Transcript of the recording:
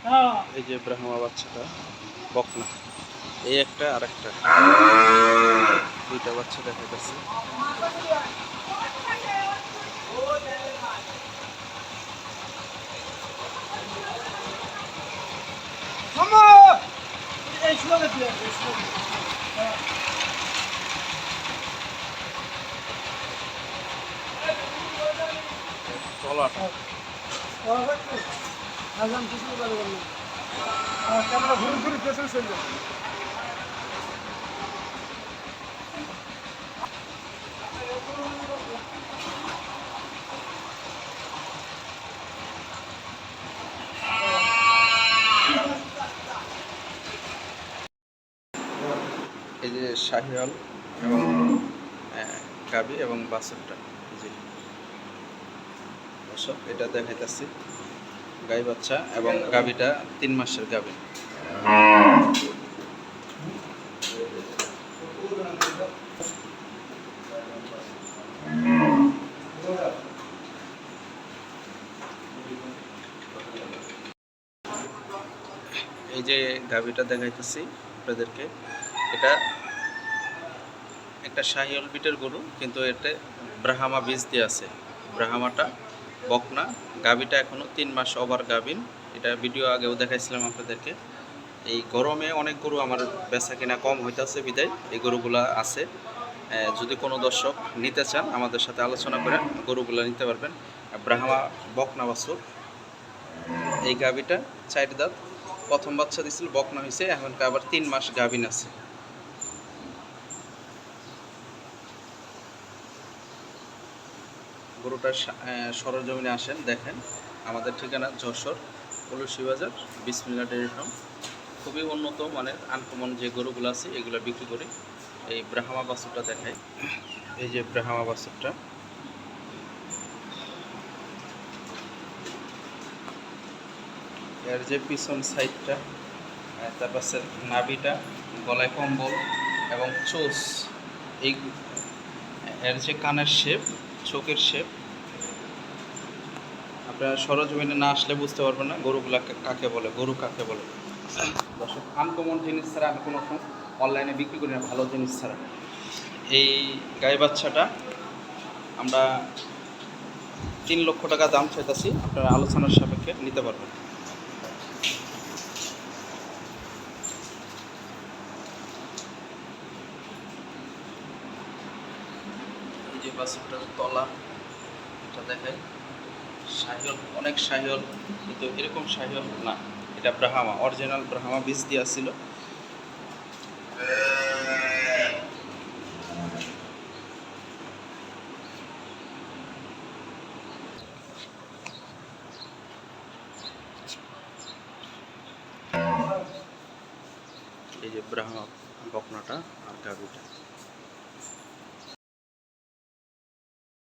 এই যে ব্রাহ্মা বাচ্চাটা বকনা, এই একটা আর একটা, দুইটা বাচ্চা দেখা যাচ্ছে। তলাটা এই যে শাহিওয়াল এবং গাবি এবং বাছুরটা, এই যে দর্শক এটা দেখাইতেছি গাই বাচ্চা এবং গাবিটা 3 মাসের গাবি। এই যে গাবিটা দেখাইতেছি আপনাদেরকে, এটা একটা শাহিওয়াল বিটের গরু, কিন্তু এতে ব্রাহ্মা বীজ দিয়ে আছে। ব্রাহ্মাটা বকনা, গাবিটা এখনো 3 মাস ওভার গাবিন। এটা ভিডিও আগেও দেখাইছিলাম আপনাদেরকে। এই গরমে অনেক গরু আমার বেচা কিনা কম হইতেছে, বিদায় এই গরুগুলা আছে। যদি কোনো দর্শক নিতে চান আমাদের সাথে আলোচনা করে গরুগুলো নিতে পারবেন। ব্রাহ্মা বকনা বাছুর, এই গাবিটা 4 দাঁত, প্রথম বাচ্চা দিছিল, বকনা হয়েছে, এখন আবার 3 মাস গাবিন আছে। গরুটার সরজমিনে আসেন, দেখেন। আমাদের ঠিকানা যশোর পলসি বাজার, বিসমিল্লাহ ডেইরি ফার্ম। খুবই উন্নত মানের আনকমন যে গরুগুলো আছে এগুলো বিক্রি করি। এই ব্রাহ্মা বাছুরটা দেখাই, এই যে ব্রাহ্মা বাছুরটা, এর যে পিছন সাইডটা, তারপর নাভিটা, গলায় কম্বল এবং চোষ, এই এর যে কানের শেপ, চোখের শেপ, আপনারা সরজমিনে না আসলে বুঝতে পারবেন না গরুগুলা কাকে বলে, গরু কাকে বলে। দর্শক, আনকমন জিনিস ছাড়া আমি কোনো অনলাইনে বিক্রি করি না, ভালো জিনিস ছাড়া। এই গাই বাচ্চাটা আমরা 3 লক্ষ টাকা দাম চাইতেছি, আপনারা আলোচনার সাপেক্ষে নিতে পারবেন। এই যে বাছুরটার তলা, এটা দেখায় শাহিওয়াল, অনেক শাহিওয়াল, কিন্তু এরকম শাহিওয়াল না, এটা ব্রাহ্মা, অরিজিনাল ব্রাহ্মা বীজ দেওয়া ছিল। এই যে ব্রাহ্মা বকনাটা আর গাভীটা।